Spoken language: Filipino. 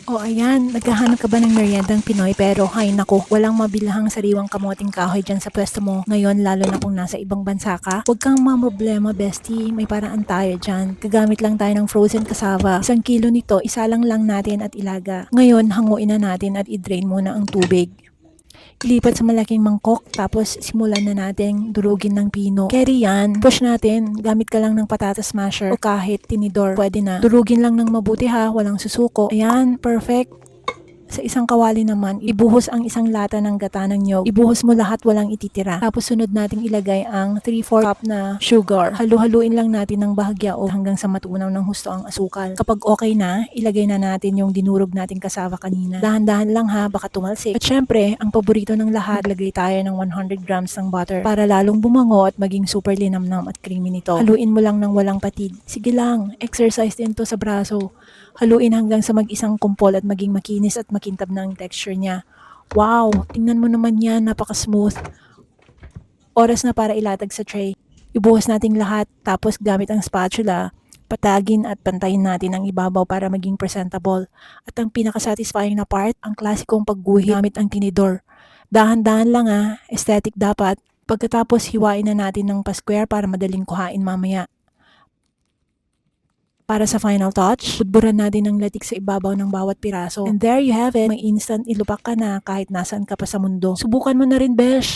O ayan, naghahanap ka ba ng meriendang Pinoy pero hay naku, walang mabilahang sariwang kamoting kahoy dyan sa pwesto mo ngayon lalo na kung nasa ibang bansa ka? Huwag kang mamroblema bestie, may paraan tayo dyan. Gagamit lang tayo ng frozen cassava. 1 kilo nito, isalang lang natin at ilaga. Ngayon, hanguin na natin at i-drain muna ang tubig. Ilipat sa malaking mangkok tapos simulan na nating durugin ng pino. Carry yan. Push natin. Gamit ka lang ng patatas masher o kahit tinidor. Pwede na. Durugin lang ng mabuti ha. Walang susuko. Ayan. Perfect. Sa isang kawali naman, ibuhos ang isang lata ng gata ng niyog. Ibuhos mo lahat, walang ititira. Tapos sunod nating ilagay ang 3/4 cup na sugar. Halu-haluin lang natin ng bahagya o hanggang sa matunaw ng husto ang asukal. Kapag okay na, ilagay na natin yung dinurog nating kasava kanina. Dahan-dahan lang ha, baka tumalsik. At syempre, ang paborito ng lahat, lagay tayo ng 100 grams ng butter para lalong bumango at maging super linamnam at creamy nito. Haluin mo lang ng walang patid. Sige lang, exercise din to sa braso. Haluin hanggang sa mag-isang kumpol at maging makinis at makintab na ang texture niya. Wow! Tingnan mo naman yan, napaka-smooth. Oras na para ilatag sa tray. Ibuhos nating lahat, tapos gamit ang spatula, patagin at pantayin natin ang ibabaw para maging presentable. At ang pinaka-satisfying na part, ang klasikong pagguhit gamit ang tinidor. Dahan-dahan lang aesthetic dapat. Pagkatapos hiwain na natin ng pa-square para madaling kuhain mamaya. Para sa final touch, budburan natin ng latik sa ibabaw ng bawat piraso. And there you have it. May instant ilupak ka na kahit nasaan ka pa sa mundo. Subukan mo na rin, besh!